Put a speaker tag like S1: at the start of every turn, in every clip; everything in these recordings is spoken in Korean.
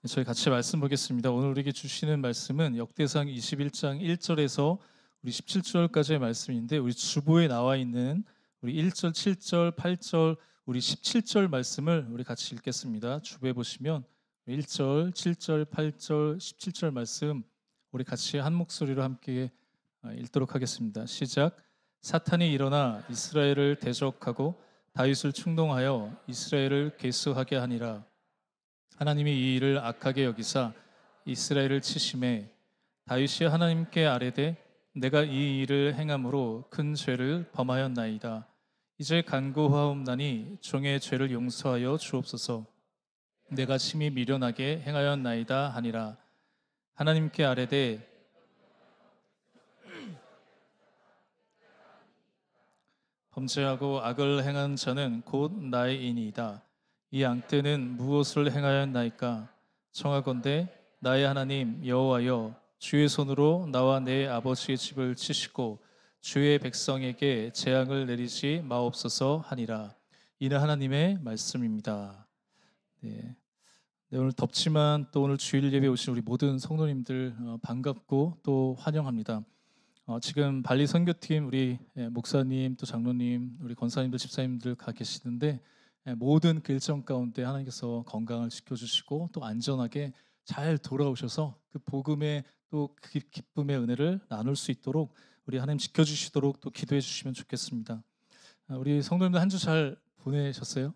S1: 저희 같이 말씀 보겠습니다. 오늘 우리에게 주시는 말씀은 역대상 21장 1절에서 우리 17절까지의 말씀인데 우리 주보에 나와 있는 우리 1절, 7절, 8절, 우리 17절 말씀을 우리 같이 읽겠습니다. 주보에 보시면 1절, 7절, 8절, 17절 말씀 우리 같이 한 목소리로 함께 읽도록 하겠습니다. 시작. 사탄이 일어나 이스라엘을 대적하고 다윗을 충동하여 이스라엘을 괴수하게 하니라. 하나님이 이 일을 악하게 여기사 이스라엘을 치심해 다윗이 하나님께 아뢰되 내가 이 일을 행함으로 큰 죄를 범하였나이다. 이제 간구하옵나니 종의 죄를 용서하여 주옵소서. 내가 심히 미련하게 행하였나이다 하니라. 하나님께 아뢰되 범죄하고 악을 행한 자는 곧 나의이니이다. 이 앙뜨는 무엇을 행하였나이까? 청하건대 나의 하나님 여호와여, 주의 손으로 나와 내 아버지의 집을 치시고 주의 백성에게 재앙을 내리지 마옵소서 하니라. 이는 하나님의 말씀입니다. 네. 네, 오늘 덥지만 또 오늘 주일 예배 오신 우리 모든 성도님들 반갑고 또 환영합니다. 지금 발리 선교팀 우리 목사님 또 장로님 우리 권사님들 집사님들 가 계시는데 모든 그 일정 가운데 하나님께서 건강을 지켜주시고 또 안전하게 잘 돌아오셔서 그 복음의 또 그 기쁨의 은혜를 나눌 수 있도록 우리 하나님 지켜주시도록 또 기도해 주시면 좋겠습니다. 우리 성도님들 한 주 잘 보내셨어요?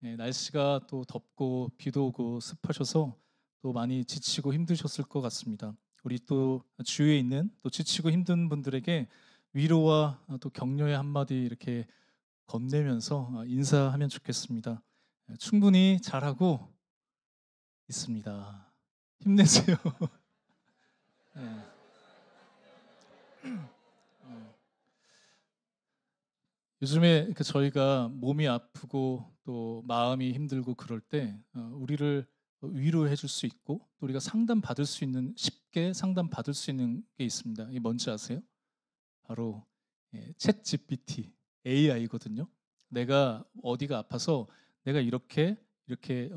S1: 날씨가 또 덥고 비도 오고 습하셔서 또 많이 지치고 힘드셨을 것 같습니다. 우리 또 주위에 있는 또 지치고 힘든 분들에게 위로와 또 격려의 한마디 이렇게 건네면서 인사하면 좋겠습니다. 충분히 잘하고 있습니다. 힘내세요. 네. 요즘에 저희가 몸이 아프고 또 마음이 힘들고 그럴 때 우리를 위로해 줄 수 있고 또 우리가 상담 받을 수 있는 쉽게 상담 받을 수 있는 게 있습니다. 이게 뭔지 아세요? 바로 챗 GPT AI거든요. 내가 어디가 아파서 내가 이렇게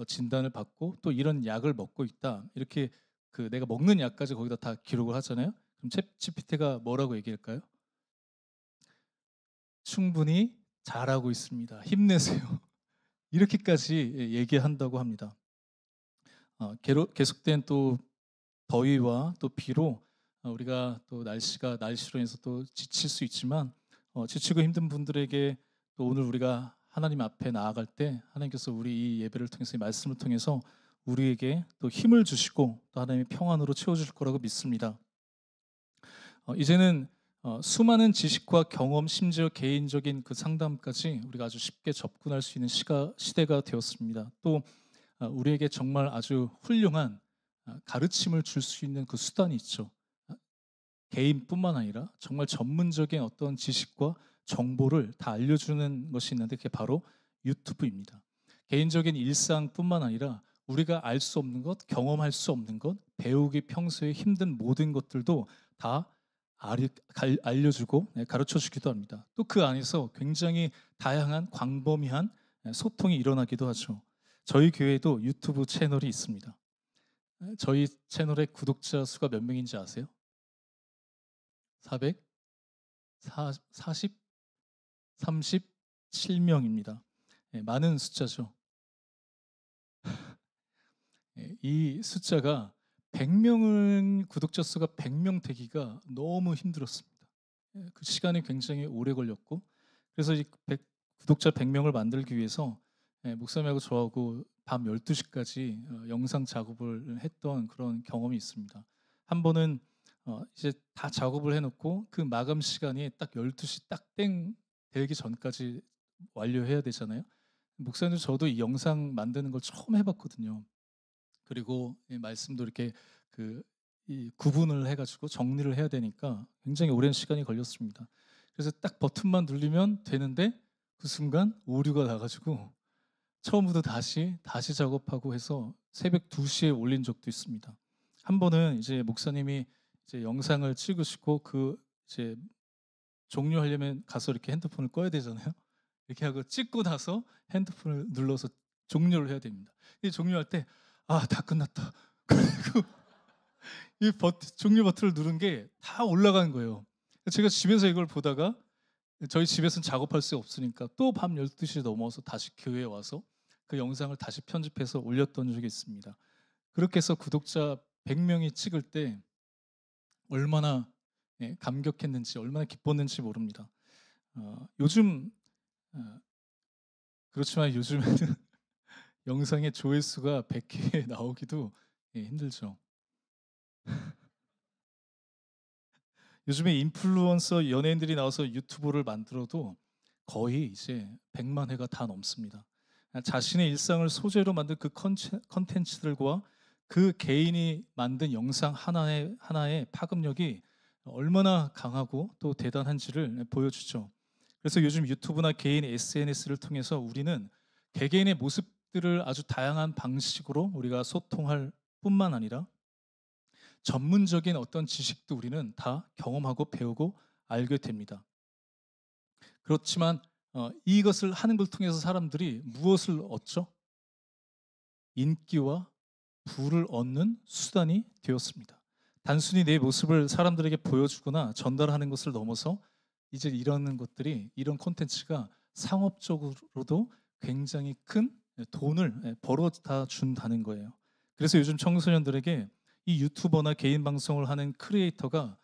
S1: 진단을 받고 또 이런 약을 먹고 있다. 이렇게 그 내가 먹는 약까지 거기다 다 기록을 하잖아요. 그럼 챗 GPT가 뭐라고 얘기할까요? 충분히 잘하고 있습니다. 힘내세요. 이렇게까지 얘기한다고 합니다. 계속된 또 더위와 또 비로 우리가 또 날씨로 인해서 또 지칠 수 있지만 지치고 힘든 분들에게 또 오늘 우리가 하나님 앞에 나아갈 때 하나님께서 우리 이 예배를 통해서 이 말씀을 통해서 우리에게 또 힘을 주시고 또 하나님의 평안으로 채워주실 거라고 믿습니다. 이제는 수많은 지식과 경험, 심지어 개인적인 그 상담까지 우리가 아주 쉽게 접근할 수 있는 시대가 되었습니다. 또 우리에게 정말 아주 훌륭한 가르침을 줄 수 있는 그 수단이 있죠. 아, 개인뿐만 아니라 정말 전문적인 어떤 지식과 정보를 다 알려주는 것이 있는데 그게 바로 유튜브입니다. 개인적인 일상뿐만 아니라 우리가 알 수 없는 것, 경험할 수 없는 것, 배우기 평소에 힘든 모든 것들도 다 알려주고 가르쳐주기도 합니다. 또 그 안에서 굉장히 다양한 광범위한 소통이 일어나기도 하죠. 저희 교회에도 유튜브 채널이 있습니다. 저희 채널의 구독자 수가 몇 명인지 아세요? 400? 40? 37명입니다. 많은 숫자죠. 이 숫자가 100명은 구독자 수가 100명 되기가 너무 힘들었습니다. 그 시간이 굉장히 오래 걸렸고 그래서 이 구독자 100명을 만들기 위해서 목사님하고 저하고 밤 12시까지 영상 작업을 했던 그런 경험이 있습니다. 한 번은 이제 다 작업을 해놓고 그 마감 시간이 딱 12시 딱 땡 되기 전까지 완료해야 되잖아요. 목사님 저도 이 영상 만드는 걸 처음 해봤거든요. 그리고 이 말씀도 이렇게 이 구분을 해가지고 정리를 해야 되니까 굉장히 오랜 시간이 걸렸습니다. 그래서 딱 버튼만 누르면 되는데 그 순간 오류가 나가지고 처음부터 다시 작업하고 해서 새벽 2시에 올린 적도 있습니다. 한 번은 이제 목사님이 이제 영상을 찍으시고 이제 종료하려면 가서 이렇게 핸드폰을 꺼야 되잖아요. 이렇게 하고 찍고 나서 핸드폰을 눌러서 종료를 해야 됩니다. 이 종료할 때 아, 다 끝났다. 그리고 이 종료 버튼을 누른 게 다 올라간 거예요. 제가 집에서 이걸 보다가 저희 집에서는 작업할 수 없으니까 또 밤 12시 넘어서 다시 교회에 와서 그 영상을 다시 편집해서 올렸던 적이 있습니다. 그렇게 해서 구독자 100명이 찍을 때 얼마나 감격했는지 얼마나 기뻤는지 모릅니다. 요즘 어, 그렇지만 요즘에는 영상의 조회수가 100회 나오기도 힘들죠. 요즘에 인플루언서 연예인들이 나와서 유튜브를 만들어도 거의 이제 100만 회가 다 넘습니다. 자신의 일상을 소재로 만든 그 컨텐츠들과 그 개인이 만든 영상 하나의 파급력이 얼마나 강하고 또 대단한지를 보여주죠. 그래서 요즘 유튜브나 개인 SNS를 통해서 우리는 개개인의 모습들을 아주 다양한 방식으로 우리가 소통할 뿐만 아니라 전문적인 어떤 지식도 우리는 다 경험하고 배우고 알게 됩니다. 그렇지만 이것을 하는 걸 통해서 사람들이 무엇을 얻죠? 인기와 부를 얻는 수단이 되었습니다. 단순히 내 모습을 사람들에게 보여주거나 전달하는 것을 넘어서 이제 이런 콘텐츠가 상업적으로도 굉장히 큰 돈을 벌어다 준다는 거예요. 그래서 요즘 청소년들에게 이 유튜버나 개인 방송을 하는 크리에이터가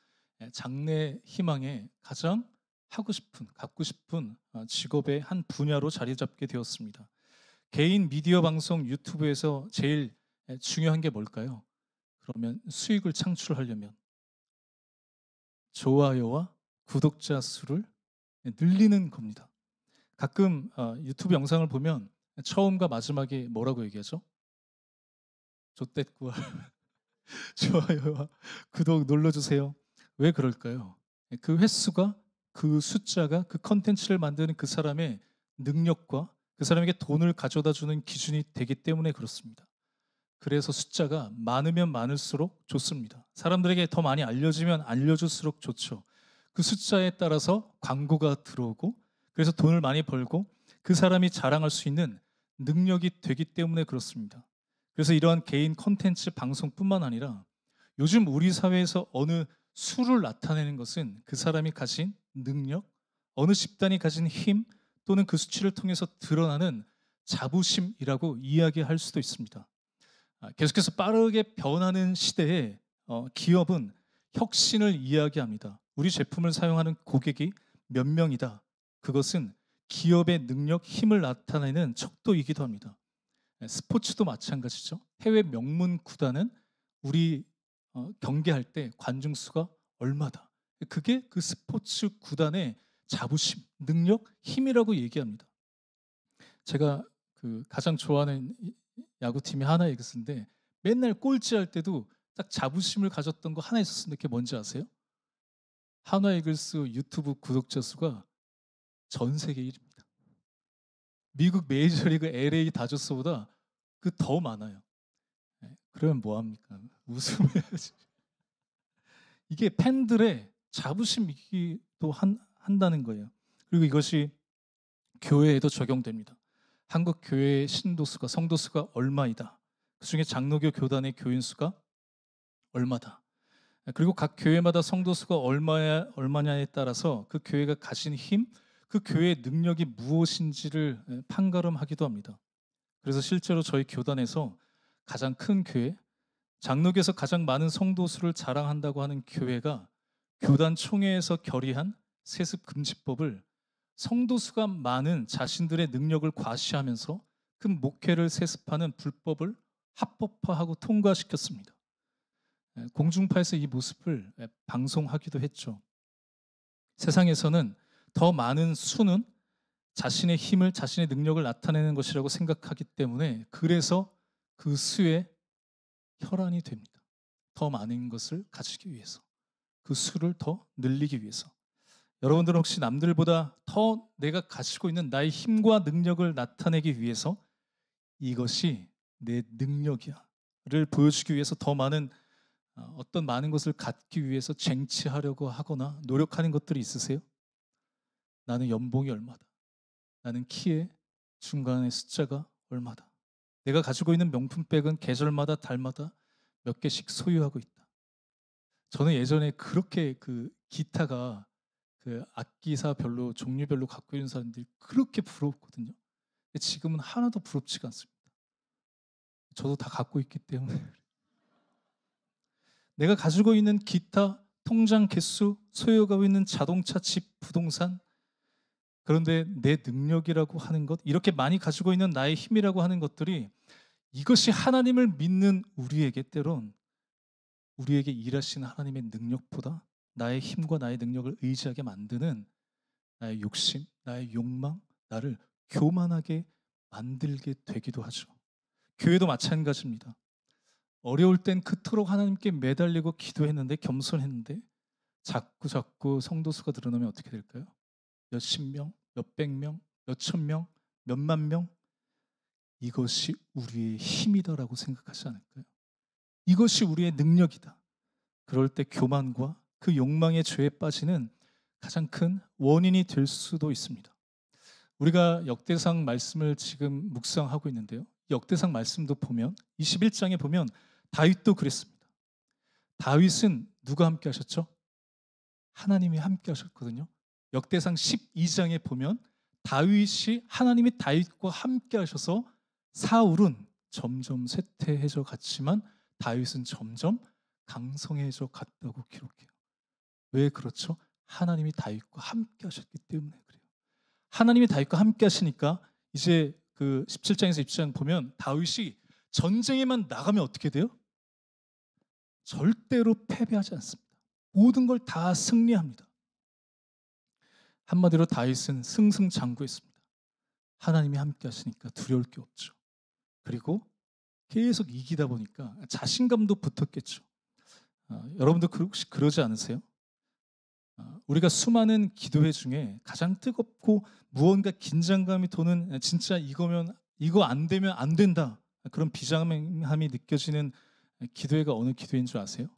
S1: 장래 희망에 가장 갖고 싶은 직업의 한 분야로 자리 잡게 되었습니다. 개인 미디어 방송 유튜브에서 제일 중요한 게 뭘까요? 그러면 수익을 창출하려면 좋아요와 구독자 수를 늘리는 겁니다. 가끔 유튜브 영상을 보면 처음과 마지막에 뭐라고 얘기하죠? 좆댓구와 좋아요와 구독 눌러주세요. 왜 그럴까요? 그 횟수가 그 숫자가 그 컨텐츠를 만드는 그 사람의 능력과 그 사람에게 돈을 가져다 주는 기준이 되기 때문에 그렇습니다. 그래서 숫자가 많으면 많을수록 좋습니다. 사람들에게 더 많이 알려지면 알려줄수록 좋죠. 그 숫자에 따라서 광고가 들어오고 그래서 돈을 많이 벌고 그 사람이 자랑할 수 있는 능력이 되기 때문에 그렇습니다. 그래서 이러한 개인 콘텐츠 방송뿐만 아니라 요즘 우리 사회에서 어느 수를 나타내는 것은 그 사람이 가진 능력, 어느 집단이 가진 힘 또는 그 수치를 통해서 드러나는 자부심이라고 이야기할 수도 있습니다. 계속해서 빠르게 변하는 시대에 기업은 혁신을 이야기합니다. 우리 제품을 사용하는 고객이 몇 명이다. 그것은 기업의 능력, 힘을 나타내는 척도이기도 합니다. 스포츠도 마찬가지죠. 해외 명문 구단은 우리 경기할 때 관중 수가 얼마다. 그게 그 스포츠 구단의 자부심, 능력, 힘이라고 얘기합니다. 제가 그 가장 좋아하는 야구팀이 하나 이글스인데 맨날 꼴찌할 때도 딱 자부심을 가졌던 거 하나 있었는데 그게 뭔지 아세요? 한화 이글스 유튜브 구독자 수가 전 세계 1위입니다. 미국 메이저리그 LA 다저스보다 그 더 많아요. 그러면 뭐 합니까? 웃음해야지. 이게 팬들의 자부심이기도 한다는 거예요. 그리고 이것이 교회에도 적용됩니다. 한국 교회의 신도수가 성도수가 얼마이다. 그중에 장로교 교단의 교인 수가 얼마다. 그리고 각 교회마다 성도수가 얼마냐에 따라서 그 교회가 가진 힘, 그 교회의 능력이 무엇인지를 판가름하기도 합니다. 그래서 실제로 저희 교단에서 가장 큰 교회, 장로교에서 가장 많은 성도수를 자랑한다고 하는 교회가 교단 총회에서 결의한 세습 금지법을 성도수가 많은 자신들의 능력을 과시하면서 그 목회를 세습하는 불법을 합법화하고 통과시켰습니다. 공중파에서 이 모습을 방송하기도 했죠. 세상에서는 더 많은 수는 자신의 힘을, 자신의 능력을 나타내는 것이라고 생각하기 때문에 그래서 그 수에 혈안이 됩니다. 더 많은 것을 가지기 위해서, 그 수를 더 늘리기 위해서. 여러분들은 혹시 남들보다 더 내가 가지고 있는 나의 힘과 능력을 나타내기 위해서 이것이 내 능력이야를 보여주기 위해서 더 많은 어떤 많은 것을 갖기 위해서 쟁취하려고 하거나 노력하는 것들이 있으세요? 나는 연봉이 얼마다. 나는 키의 중간의 숫자가 얼마다. 내가 가지고 있는 명품백은 계절마다 달마다 몇 개씩 소유하고 있다. 저는 예전에 그렇게 그 기타가 그 악기사 별로 종류별로 갖고 있는 사람들이 그렇게 부러웠거든요. 근데 지금은 하나도 부럽지가 않습니다. 저도 다 갖고 있기 때문에. 내가 가지고 있는 기타, 통장 개수, 소유하고 있는 자동차, 집, 부동산, 그런데 내 능력이라고 하는 것, 이렇게 많이 가지고 있는 나의 힘이라고 하는 것들이 이것이 하나님을 믿는 우리에게 때론 우리에게 일하시는 하나님의 능력보다 나의 힘과 나의 능력을 의지하게 만드는 나의 욕심, 나의 욕망, 나를 교만하게 만들게 되기도 하죠. 교회도 마찬가지입니다. 어려울 땐 그토록 하나님께 매달리고 기도했는데, 겸손했는데 자꾸 성도 수가 늘어나면 어떻게 될까요? 몇십 명, 몇백 명, 몇천 명, 몇만 명. 이것이 우리의 힘이다라고 생각하지 않을까요? 이것이 우리의 능력이다. 그럴 때 교만과 그 욕망의 죄에 빠지는 가장 큰 원인이 될 수도 있습니다. 우리가 역대상 말씀을 지금 묵상하고 있는데요. 역대상 말씀도 보면 21장에 보면 다윗도 그랬습니다. 다윗은 누가 함께 하셨죠? 하나님이 함께 하셨거든요. 역대상 12장에 보면 다윗이 하나님이 다윗과 함께 하셔서 사울은 점점 쇠퇴해져 갔지만 다윗은 점점 강성해져 갔다고 기록해요. 왜 그렇죠? 하나님이 다윗과 함께 하셨기 때문에 그래요. 하나님이 다윗과 함께 하시니까 이제 그 17장에서 20장 보면 다윗이 전쟁에만 나가면 어떻게 돼요? 절대로 패배하지 않습니다. 모든 걸 다 승리합니다. 한마디로 다윗은 승승장구했습니다. 하나님이 함께 하시니까 두려울 게 없죠. 그리고 계속 이기다 보니까 자신감도 붙었겠죠. 여러분도 혹시 그러지 않으세요? 우리가 수많은 기도회 중에 가장 뜨겁고 무언가 긴장감이 도는, 진짜 이거 안 되면 안 된다, 그런 비장함이 느껴지는 기도회가 어느 기도회인 줄 아세요?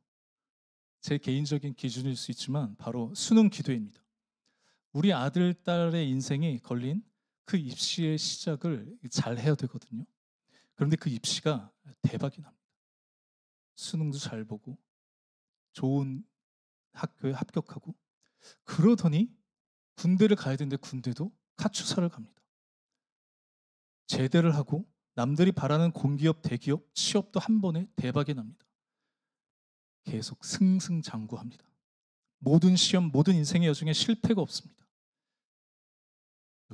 S1: 제 개인적인 기준일 수 있지만 바로 수능 기도회입니다. 우리 아들, 딸의 인생이 걸린 그 입시의 시작을 잘 해야 되거든요. 그런데 그 입시가 대박이 납니다. 수능도 잘 보고 좋은 학교에 합격하고, 그러더니 군대를 가야 되는데 군대도 카투사를 갑니다. 제대를 하고 남들이 바라는 공기업, 대기업 취업도 한 번에 대박이 납니다. 계속 승승장구합니다. 모든 시험, 모든 인생의 여정에 실패가 없습니다.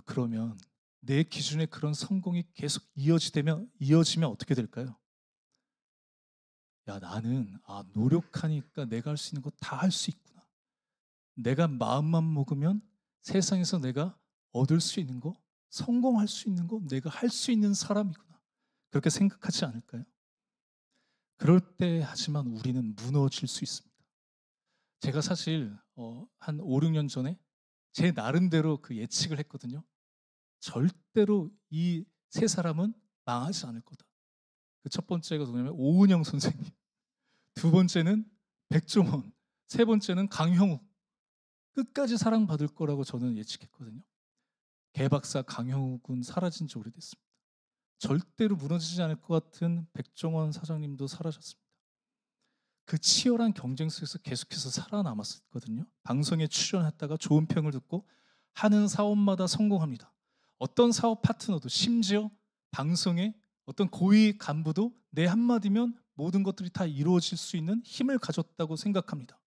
S1: 그러면 내 기준에 그런 성공이 계속 이어지면 어떻게 될까요? 야, 나는 노력하니까 내가 할 수 있는 거 다 할 수 있구나. 내가 마음만 먹으면 세상에서 내가 얻을 수 있는 거, 성공할 수 있는 거, 내가 할 수 있는 사람이구나. 그렇게 생각하지 않을까요? 그럴 때 하지만 우리는 무너질 수 있습니다. 제가 사실 한 5, 6년 전에 제 나름대로 그 예측을 했거든요. 절대로 이 세 사람은 망하지 않을 거다. 그 첫 번째가 누구냐면 오은영 선생님, 두 번째는 백종원, 세 번째는 강형욱. 끝까지 사랑받을 거라고 저는 예측했거든요. 개박사 강형욱은 사라진 지 오래됐습니다. 절대로 무너지지 않을 것 같은 백종원 사장님도 사라졌습니다. 그 치열한 경쟁 속에서 계속해서 살아남았거든요. 방송에 출연했다가 좋은 평을 듣고 하는 사업마다 성공합니다. 어떤 사업 파트너도, 심지어 방송의 어떤 고위 간부도 내 한마디면 모든 것들이 다 이루어질 수 있는 힘을 가졌다고 생각합니다.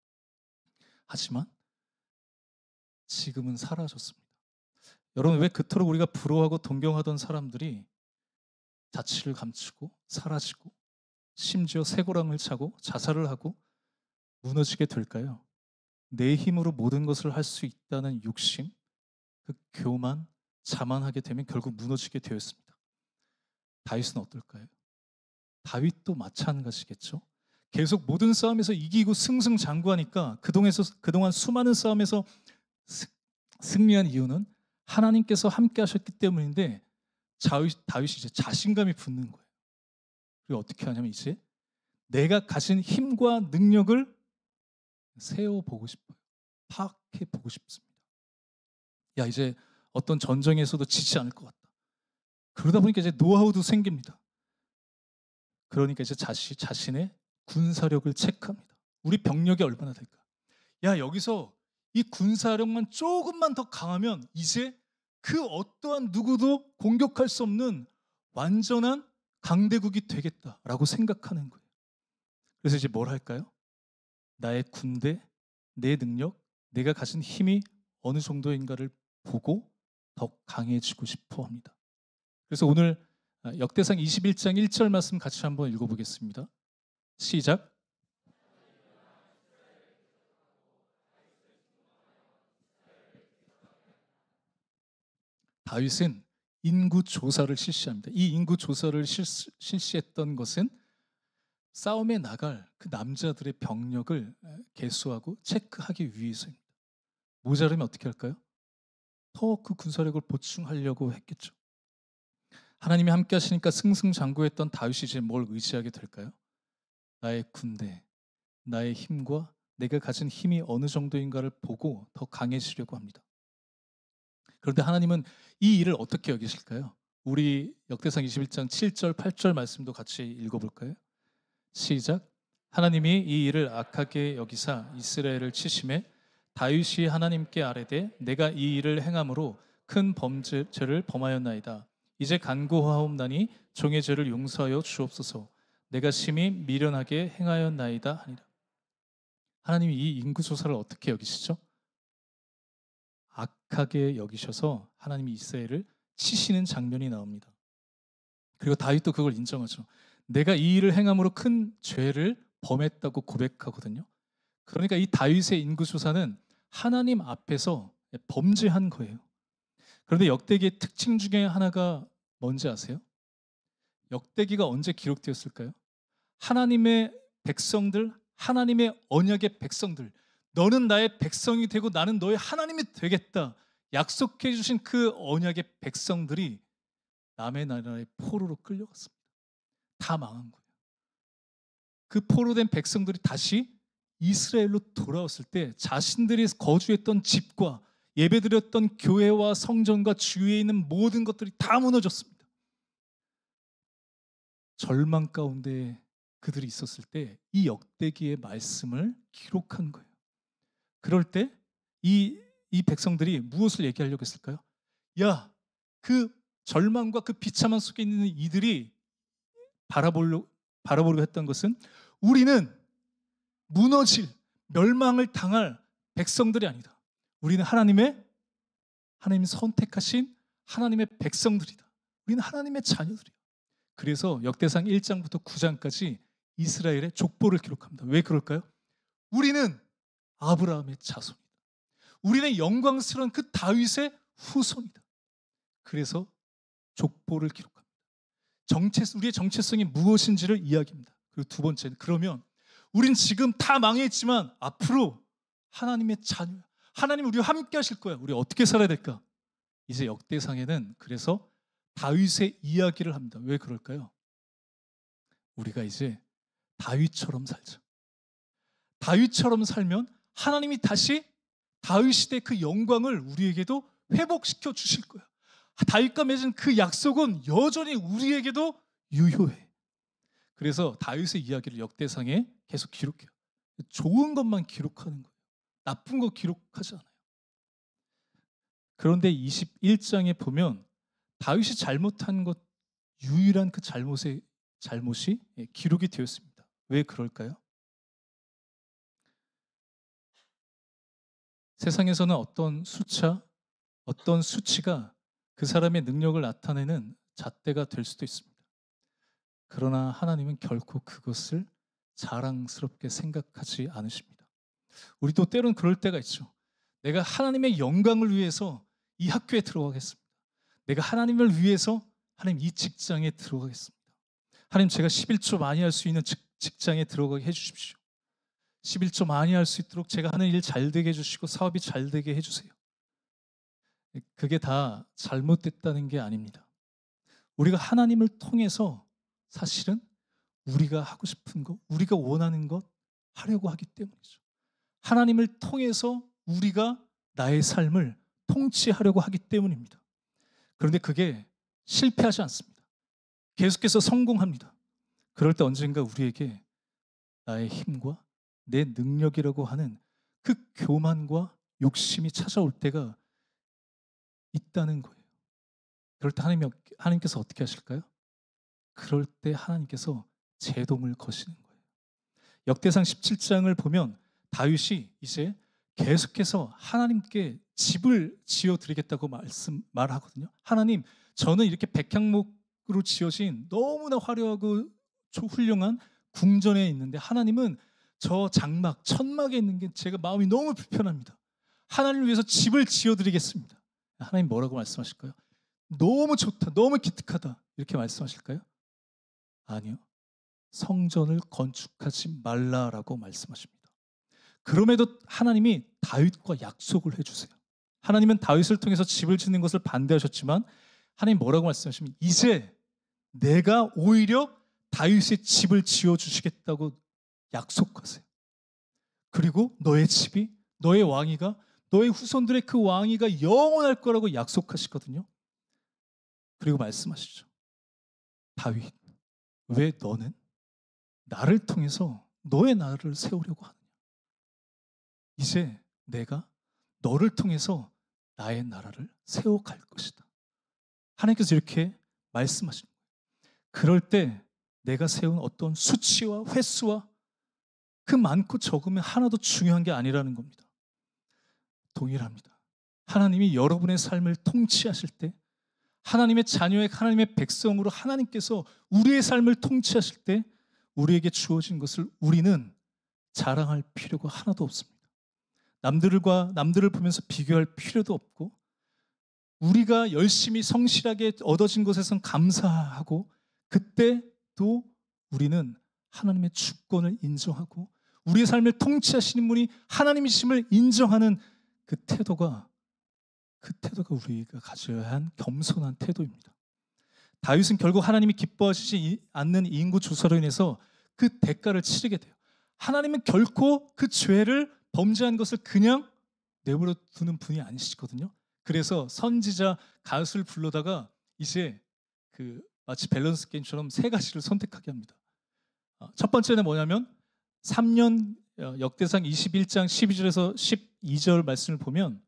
S1: 하지만 지금은 사라졌습니다. 여러분, 왜 그토록 우리가 부러워하고 동경하던 사람들이 자취를 감추고 사라지고 심지어 쇠고랑을 차고 자살을 하고 무너지게 될까요? 내 힘으로 모든 것을 할 수 있다는 욕심, 그 교만, 자만하게 되면 결국 무너지게 되었습니다. 다윗은 어떨까요? 다윗도 마찬가지겠죠. 계속 모든 싸움에서 이기고 승승장구하니까 그동안 수많은 싸움에서 승리한 이유는 하나님께서 함께 하셨기 때문인데, 다윗이 이제 자신감이 붙는 거예요. 그리고 어떻게 하냐면 이제 내가 가진 힘과 능력을 세워보고 싶어요. 파악해보고 싶습니다. 야, 이제 어떤 전쟁에서도 지지 않을 것 같다. 그러다 보니까 이제 노하우도 생깁니다. 그러니까 이제 자신의 군사력을 체크합니다. 우리 병력이 얼마나 될까? 야, 여기서 이 군사력만 조금만 더 강하면 이제 그 어떠한 누구도 공격할 수 없는 완전한 강대국이 되겠다라고 생각하는 거예요. 그래서 이제 뭘 할까요? 나의 군대, 내 능력, 내가 가진 힘이 어느 정도인가를 보고 더 강해지고 싶어 합니다. 그래서 오늘 역대상 21장 1절 말씀 같이 한번 읽어보겠습니다. 시작. 다윗은 인구 조사를 실시합니다. 이 인구 조사를 실시했던 것은 싸움에 나갈 그 남자들의 병력을 개수하고 체크하기 위해서입니다. 모자르면 어떻게 할까요? 더 그 군사력을 보충하려고 했겠죠. 하나님이 함께 하시니까 승승장구했던 다윗이 이제 뭘 의지하게 될까요? 나의 군대, 나의 힘과 내가 가진 힘이 어느 정도인가를 보고 더 강해지려고 합니다. 그런데 하나님은 이 일을 어떻게 여기실까요? 우리 역대상 21장 7절, 8절 말씀도 같이 읽어볼까요? 시작. 하나님이 이 일을 악하게 여기사 이스라엘을 치심해 다윗이 하나님께 아뢰되 내가 이 일을 행함으로 큰 범죄를 범하였나이다. 이제 간구하옵나니 종의 죄를 용서하여 주옵소서. 내가 심히 미련하게 행하였나이다 하니라. 하나님이 이 인구조사를 어떻게 여기시죠? 악하게 여기셔서 하나님이 이스라엘을 치시는 장면이 나옵니다. 그리고 다윗도 그걸 인정하죠. 내가 이 일을 행함으로 큰 죄를 범했다고 고백하거든요. 그러니까 이 다윗의 인구조사는 하나님 앞에서 범죄한 거예요. 그런데 역대기의 특징 중에 하나가 뭔지 아세요? 역대기가 언제 기록되었을까요? 하나님의 백성들, 하나님의 언약의 백성들, 너는 나의 백성이 되고 나는 너의 하나님이 되겠다 약속해 주신 그 언약의 백성들이 남의 나라의 포로로 끌려갔습니다. 다 망한 거예요. 그 포로된 백성들이 다시 이스라엘로 돌아왔을 때 자신들이 거주했던 집과 예배드렸던 교회와 성전과 주위에 있는 모든 것들이 다 무너졌습니다. 절망 가운데 그들이 있었을 때 이 역대기의 말씀을 기록한 거예요. 그럴 때 이 백성들이 무엇을 얘기하려고 했을까요? 야, 그 절망과 그 비참함 속에 있는 이들이 바라보려고 했던 것은 우리는 무너질, 멸망을 당할 백성들이 아니다. 우리는 하나님이 선택하신 하나님의 백성들이다. 우리는 하나님의 자녀들이야. 그래서 역대상 1장부터 9장까지 이스라엘의 족보를 기록합니다. 왜 그럴까요? 우리는 아브라함의 자손이다. 우리는 영광스러운 그 다윗의 후손이다. 그래서 족보를 기록합니다. 우리의 정체성이 무엇인지를 이야기합니다. 그리고 두 번째는 그러면 우린 지금 다 망했지만 앞으로 하나님의 자녀야. 하나님 우리와 함께 하실 거야. 우리 어떻게 살아야 될까? 이제 역대상에는 그래서 다윗의 이야기를 합니다. 왜 그럴까요? 우리가 이제 다윗처럼 살자. 다윗처럼 살면 하나님이 다시 다윗 시대 그 영광을 우리에게도 회복시켜 주실 거야. 다윗과 맺은 그 약속은 여전히 우리에게도 유효해. 그래서 다윗의 이야기를 역대상에 계속 기록해요. 좋은 것만 기록하는 거예요. 나쁜 거 기록하지 않아요. 그런데 21장에 보면 다윗이 잘못한 것 유일한 그 잘못이 기록이 되었습니다. 왜 그럴까요? 세상에서는 어떤 수치가 그 사람의 능력을 나타내는 잣대가 될 수도 있습니다. 그러나 하나님은 결코 그것을 자랑스럽게 생각하지 않으십니다. 우리도 때로는 그럴 때가 있죠. 내가 하나님의 영광을 위해서 이 학교에 들어가겠습니다. 내가 하나님을 위해서 하나님 이 직장에 들어가겠습니다. 하나님 제가 11조 많이 할 수 있는 직장에 들어가게 해주십시오. 11조 많이 할 수 있도록 제가 하는 일 잘 되게 해주시고 사업이 잘 되게 해주세요. 그게 다 잘못됐다는 게 아닙니다. 우리가 하나님을 통해서 사실은 우리가 하고 싶은 것, 우리가 원하는 것 하려고 하기 때문이죠. 하나님을 통해서 우리가 나의 삶을 통치하려고 하기 때문입니다. 그런데 그게 실패하지 않습니다. 계속해서 성공합니다. 그럴 때 언젠가 우리에게 나의 힘과 내 능력이라고 하는 그 교만과 욕심이 찾아올 때가 있다는 거예요. 그럴 때 하나님께서 어떻게 하실까요? 그럴 때 하나님께서 제동을 거시는 거예요. 역대상 17장을 보면 다윗이 이제 계속해서 하나님께 집을 지어 드리겠다고 말하거든요. 하나님, 저는 이렇게 백향목으로 지어진 너무나 화려하고 훌륭한 궁전에 있는데 하나님은 저 장막, 천막에 있는 게 제가 마음이 너무 불편합니다. 하나님을 위해서 집을 지어 드리겠습니다. 하나님 뭐라고 말씀하실까요? 너무 좋다, 너무 기특하다 이렇게 말씀하실까요? 아니요. 성전을 건축하지 말라라고 말씀하십니다. 그럼에도 하나님이 다윗과 약속을 해주세요. 하나님은 다윗을 통해서 집을 짓는 것을 반대하셨지만 하나님 뭐라고 말씀하시면 이제 내가 오히려 다윗의 집을 지어주시겠다고 약속하세요. 그리고 너의 집이, 너의 왕위가, 너의 후손들의 그 왕위가 영원할 거라고 약속하시거든요. 그리고 말씀하시죠. 다윗, 왜 너는 나를 통해서 너의 나라를 세우려고 하느냐? 이제 내가 너를 통해서 나의 나라를 세워갈 것이다. 하나님께서 이렇게 말씀하십니다. 그럴 때 내가 세운 어떤 수치와 횟수와 그 많고 적으면 하나도 중요한 게 아니라는 겁니다. 동일합니다. 하나님이 여러분의 삶을 통치하실 때 하나님의 자녀의 하나님의 백성으로 하나님께서 우리의 삶을 통치하실 때 우리에게 주어진 것을 우리는 자랑할 필요가 하나도 없습니다. 남들을 보면서 비교할 필요도 없고 우리가 열심히 성실하게 얻어진 것에선 감사하고 그때도 우리는 하나님의 주권을 인정하고 우리의 삶을 통치하시는 분이 하나님이심을 인정하는 그 태도가 우리가 가져야 한 겸손한 태도입니다. 다윗은 결국 하나님이 기뻐하시지 않는 인구 조사로 인해서 그 대가를 치르게 돼요. 하나님은 결코 그 죄를 범죄한 것을 그냥 내버려 두는 분이 아니시거든요. 그래서 선지자 가수를 불러다가 이제 마치 밸런스 게임처럼 세 가지를 선택하게 합니다. 첫 번째는 뭐냐면 3년 역대상 21장 12절에서 12절 말씀을 보면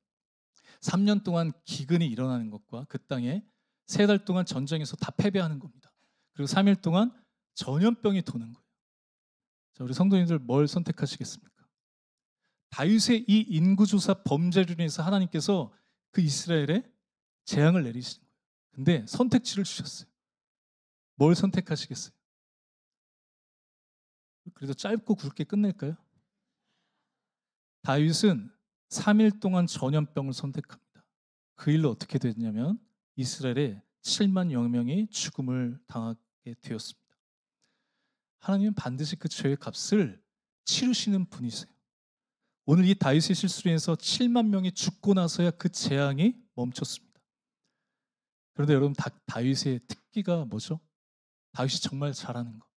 S1: 3년 동안 기근이 일어나는 것과 그 땅에 3달 동안 전쟁에서 다 패배하는 겁니다. 그리고 3일 동안 전염병이 도는 거예요. 자, 우리 성도님들 뭘 선택하시겠습니까? 다윗의 이 인구조사 범죄로 인해서 하나님께서 그 이스라엘에 재앙을 내리시는 거예요. 근데 선택지를 주셨어요. 뭘 선택하시겠어요? 그래도 짧고 굵게 끝낼까요? 다윗은 3일 동안 전염병을 선택합니다. 그 일로 어떻게 됐냐면 이스라엘에 7만 명이 죽음을 당하게 되었습니다. 하나님은 반드시 그 죄의 값을 치르시는 분이세요. 오늘 이 다윗의 실수로 인해서 7만 명이 죽고 나서야 그 재앙이 멈췄습니다. 그런데 여러분 다윗의 특기가 뭐죠? 다윗이 정말 잘하는 거.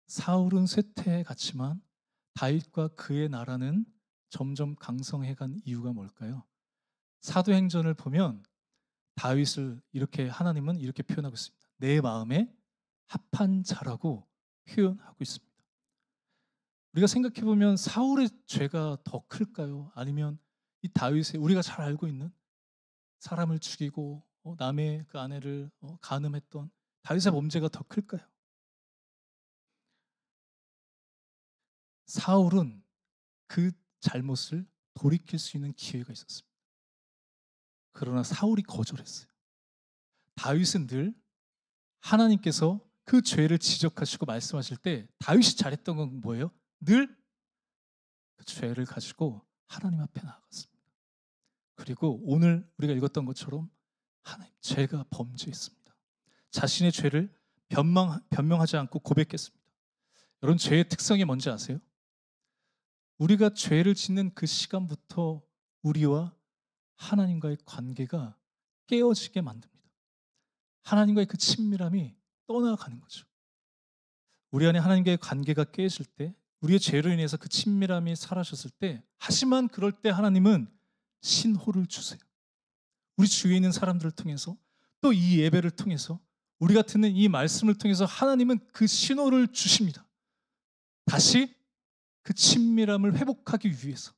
S1: 사울은 쇠퇴해갔지만 다윗과 그의 나라는 점점 강성해간 이유가 뭘까요? 사도행전을 보면 다윗을 하나님은 이렇게 표현하고 있습니다. 내 마음에 합한 자라고 표현하고 있습니다. 우리가 생각해 보면 사울의 죄가 더 클까요? 아니면 이 다윗의 우리가 잘 알고 있는 사람을 죽이고 남의 그 아내를 간음했던 다윗의 범죄가 더 클까요? 사울은 그 잘못을 돌이킬 수 있는 기회가 있었습니다. 그러나 사울이 거절했어요. 다윗은 늘 하나님께서 그 죄를 지적하시고 말씀하실 때 다윗이 잘했던 건 뭐예요? 늘 그 죄를 가지고 하나님 앞에 나아갔습니다. 그리고 오늘 우리가 읽었던 것처럼 하나님, 제가 범죄했습니다. 자신의 죄를 변명하지 않고 고백했습니다. 여러분, 죄의 특성이 뭔지 아세요? 우리가 죄를 짓는 그 시간부터 우리와 하나님과의 관계가 깨어지게 만듭니다. 하나님과의 그 친밀함이 떠나가는 거죠. 우리 안에 하나님과의 관계가 깨질 때, 우리의 죄로 인해서 그 친밀함이 사라졌을 때, 하지만 그럴 때 하나님은 신호를 주세요. 우리 주위에 있는 사람들을 통해서 또 이 예배를 통해서 우리가 듣는 이 말씀을 통해서 하나님은 그 신호를 주십니다. 다시 그 친밀함을 회복하기 위해서,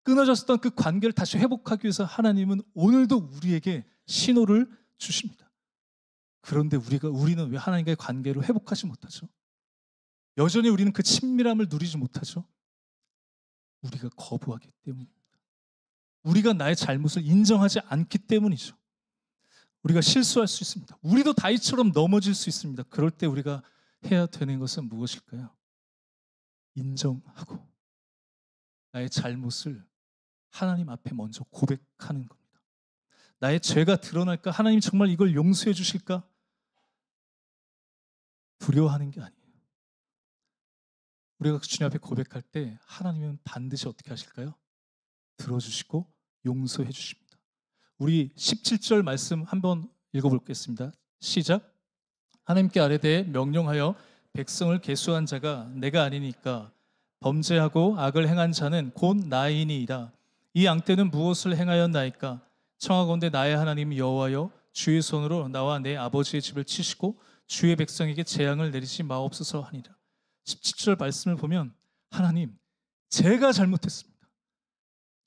S1: 끊어졌던 그 관계를 다시 회복하기 위해서 하나님은 오늘도 우리에게 신호를 주십니다. 그런데 우리는 왜 하나님과의 관계를 회복하지 못하죠? 여전히 우리는 그 친밀함을 누리지 못하죠? 우리가 거부하기 때문입니다. 우리가 나의 잘못을 인정하지 않기 때문이죠. 우리가 실수할 수 있습니다. 우리도 다윗처럼 넘어질 수 있습니다. 그럴 때 우리가 해야 되는 것은 무엇일까요? 인정하고 나의 잘못을 하나님 앞에 먼저 고백하는 겁니다. 나의 죄가 드러날까? 하나님 정말 이걸 용서해 주실까? 두려워하는 게 아니에요. 우리가 주님 앞에 고백할 때 하나님은 반드시 어떻게 하실까요? 들어주시고 용서해 주십니다. 우리 17절 말씀 한번 읽어보겠습니다. 시작. 하나님께 아뢰되 명령하여 백성을 계수한 자가 내가 아니니까 범죄하고 악을 행한 자는 곧 나이니이다. 이 양떼는 무엇을 행하였나이까? 청하건대 나의 하나님 여호와여 주의 손으로 나와 내 아버지의 집을 치시고 주의 백성에게 재앙을 내리지 마옵소서 하니라. 17절 말씀을 보면 하나님, 제가 잘못했습니다.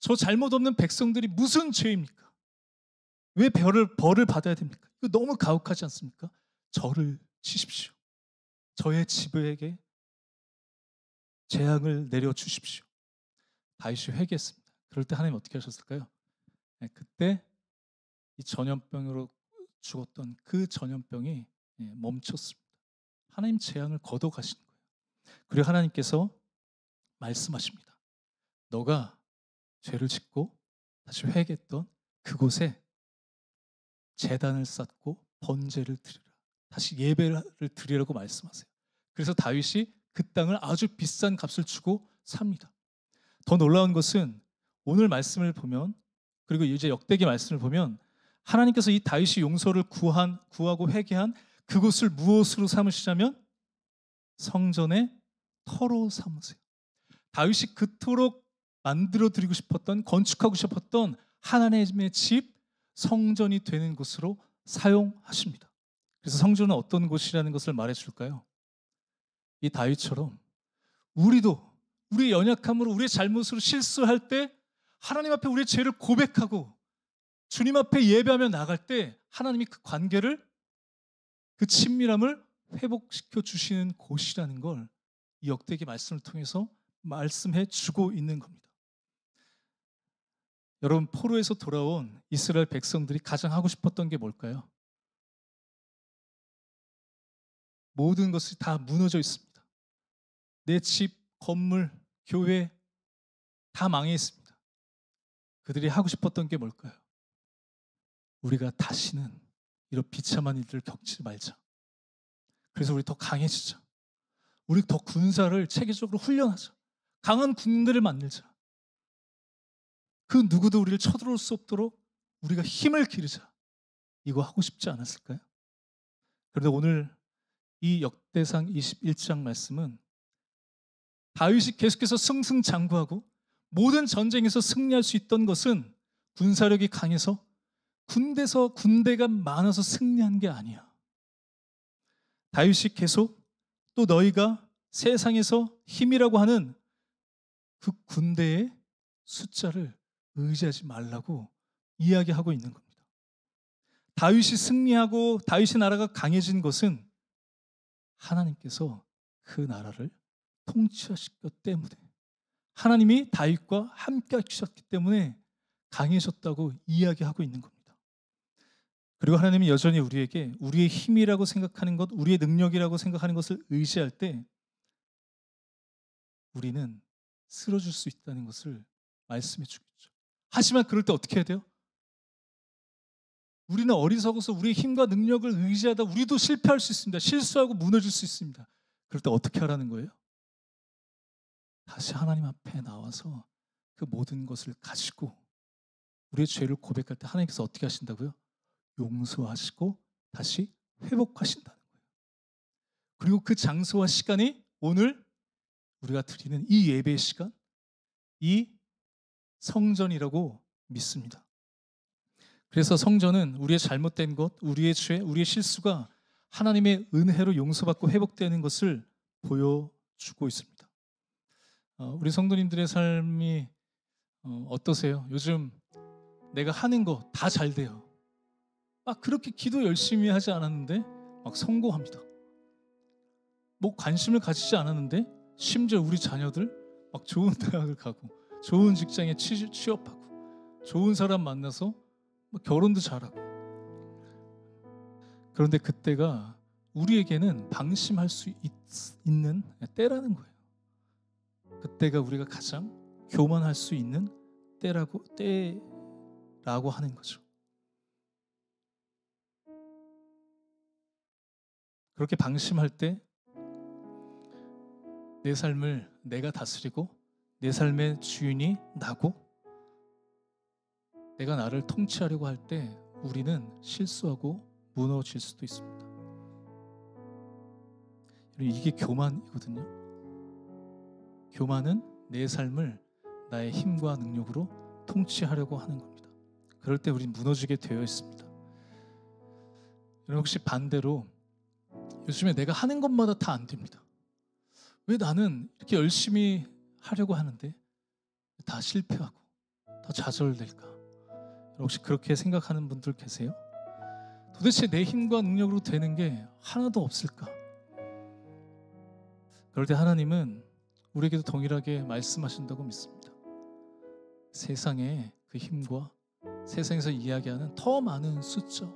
S1: 저 잘못 없는 백성들이 무슨 죄입니까? 왜 벌을 받아야 됩니까? 이거 너무 가혹하지 않습니까? 저를 치십시오. 저의 집에게 재앙을 내려주십시오. 다윗이 회개했습니다. 그럴 때 하나님 어떻게 하셨을까요? 그때 이 전염병으로 죽었던 그 전염병이 멈췄습니다. 하나님 재앙을 걷어가신 거예요. 그리고 하나님께서 말씀하십니다. 너가 죄를 짓고 다시 회개했던 그곳에 제단을 쌓고 번제를 드리라. 다시 예배를 드리라고 말씀하세요. 그래서 다윗이 그 땅을 아주 비싼 값을 주고 삽니다. 더 놀라운 것은 오늘 말씀을 보면, 그리고 이제 역대기 말씀을 보면 하나님께서 이 다윗이 용서를 구하고 회개한 그곳을 무엇으로 삼으시냐면 성전의 터로 삼으세요. 다윗이 그토록 만들어 드리고 싶었던, 건축하고 싶었던 하나님의 집 성전이 되는 곳으로 사용하십니다. 그래서 성전은 어떤 곳이라는 것을 말해줄까요? 이 다윗처럼 우리도 우리의 연약함으로 우리의 잘못으로 실수할 때 하나님 앞에 우리의 죄를 고백하고 주님 앞에 예배하며 나갈 때 하나님이 그 관계를, 그 친밀함을 회복시켜 주시는 곳이라는 걸 이 역대기 말씀을 통해서 말씀해 주고 있는 겁니다. 여러분, 포로에서 돌아온 이스라엘 백성들이 가장 하고 싶었던 게 뭘까요? 모든 것이 다 무너져 있습니다. 내 집, 건물, 교회 다 망해 있습니다. 그들이 하고 싶었던 게 뭘까요? 우리가 다시는 이런 비참한 일들을 겪지 말자. 그래서 우리 더 강해지자. 우리 더 군사를 체계적으로 훈련하자. 강한 군대를 만들자. 그 누구도 우리를 쳐들어올 수 없도록 우리가 힘을 기르자. 이거 하고 싶지 않았을까요? 그런데 오늘 이 역대상 21장 말씀은 다윗이 계속해서 승승장구하고 모든 전쟁에서 승리할 수 있던 것은 군사력이 강해서 군대가 많아서 승리한 게 아니야. 다윗이 계속 또 너희가 세상에서 힘이라고 하는 그 군대의 숫자를 의지하지 말라고 이야기하고 있는 겁니다. 다윗이 승리하고 다윗의 나라가 강해진 것은 하나님께서 그 나라를 통치하셨기 때문에, 하나님이 다윗과 함께 하셨기 때문에 강해졌다고 이야기하고 있는 겁니다. 그리고 하나님이 여전히 우리에게 우리의 힘이라고 생각하는 것, 우리의 능력이라고 생각하는 것을 의지할 때 우리는 쓰러질 수 있다는 것을 말씀해 주겠죠. 하지만 그럴 때 어떻게 해야 돼요? 우리는 어리석어서 우리의 힘과 능력을 의지하다 우리도 실패할 수 있습니다. 실수하고 무너질 수 있습니다. 그럴 때 어떻게 하라는 거예요? 다시 하나님 앞에 나와서 그 모든 것을 가지고 우리의 죄를 고백할 때 하나님께서 어떻게 하신다고요? 용서하시고 다시 회복하신다는 거예요. 그리고 그 장소와 시간이 오늘 우리가 드리는 이 예배의 시간, 이 성전이라고 믿습니다. 그래서 성전은 우리의 잘못된 것, 우리의 죄, 우리의 실수가 하나님의 은혜로 용서받고 회복되는 것을 보여주고 있습니다. 우리 성도님들의 삶이 어떠세요? 요즘 내가 하는 거 다 잘 돼요. 막 그렇게 기도 열심히 하지 않았는데 막 성공합니다. 뭐 관심을 가지지 않았는데 심지어 우리 자녀들 막 좋은 대학을 가고 좋은 직장에 취업하고 좋은 사람 만나서 뭐 결혼도 잘하고. 그런데 그때가 우리에게는 방심할 수 있는 때라는 거예요. 그때가 우리가 가장 교만할 수 있는 때라고 하는 거죠. 그렇게 방심할 때 내 삶을 내가 다스리고 내 삶의 주인이 나고 내가 나를 통치하려고 할 때 우리는 실수하고 무너질 수도 있습니다. 이게 교만이거든요. 교만은 내 삶을 나의 힘과 능력으로 통치하려고 하는 겁니다. 그럴 때 우리는 무너지게 되어 있습니다. 여러분 혹시 반대로 요즘에 내가 하는 것마다 다 안 됩니다. 왜 나는 이렇게 열심히 하려고 하는데 다 실패하고 다 좌절될까? 혹시 그렇게 생각하는 분들 계세요? 도대체 내 힘과 능력으로 되는 게 하나도 없을까? 그럴 때 하나님은 우리에게도 동일하게 말씀하신다고 믿습니다. 세상의 그 힘과 세상에서 이야기하는 더 많은 숫자와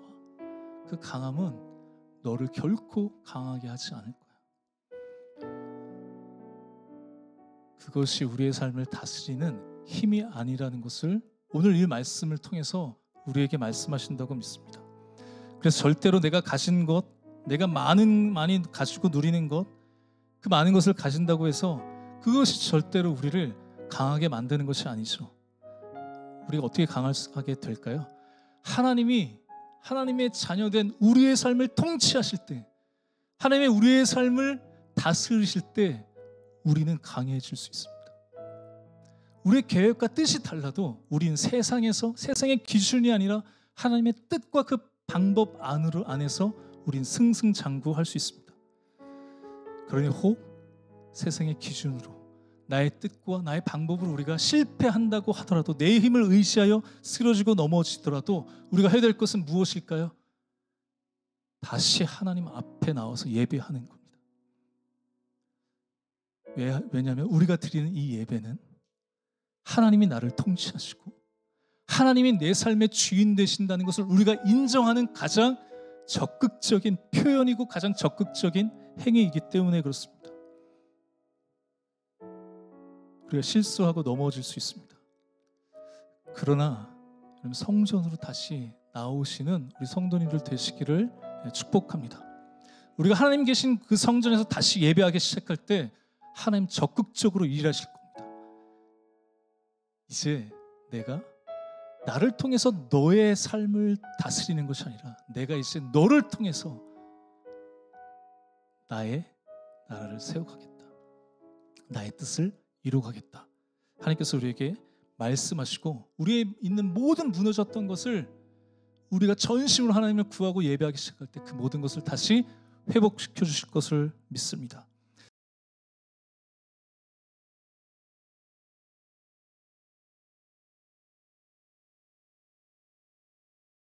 S1: 그 강함은 너를 결코 강하게 하지 않을 거야. 그것이 우리의 삶을 다스리는 힘이 아니라는 것을 오늘 이 말씀을 통해서 우리에게 말씀하신다고 믿습니다. 그래서 절대로 내가 가진 것, 내가 많이 가지고 누리는 것, 그 많은 것을 가진다고 해서 그것이 절대로 우리를 강하게 만드는 것이 아니죠. 우리가 어떻게 강하게 될까요? 하나님의 자녀된 우리의 삶을 통치하실 때, 하나님의 우리의 삶을 다스리실 때 우리는 강해질 수 있습니다. 우리의 계획과 뜻이 달라도 우리는 세상의 기준이 아니라 하나님의 뜻과 그 방법 안에서 우리는 승승장구할 수 있습니다. 그러니 혹 세상의 기준으로 나의 뜻과 나의 방법으로 우리가 실패한다고 하더라도 내 힘을 의지하여 쓰러지고 넘어지더라도 우리가 해야 될 것은 무엇일까요? 다시 하나님 앞에 나와서 예배하는 겁니다. 왜냐하면 우리가 드리는 이 예배는 하나님이 나를 통치하시고 하나님이 내 삶의 주인 되신다는 것을 우리가 인정하는 가장 적극적인 표현이고 가장 적극적인 행위이기 때문에 그렇습니다. 우리가 실수하고 넘어질 수 있습니다. 그러나 성전으로 다시 나오시는 우리 성도님들 되시기를 축복합니다. 우리가 하나님 계신 그 성전에서 다시 예배하기 시작할 때 하나님 적극적으로 일하실 겁니다. 이제 내가 나를 통해서 너의 삶을 다스리는 것이 아니라 내가 이제 너를 통해서 나의 나라를 세워가겠다. 나의 뜻을 이루어가겠다. 하나님께서 우리에게 말씀하시고 우리의 있는 모든 무너졌던 것을 우리가 전심으로 하나님을 구하고 예배하기 시작할 때 그 모든 것을 다시 회복시켜 주실 것을 믿습니다.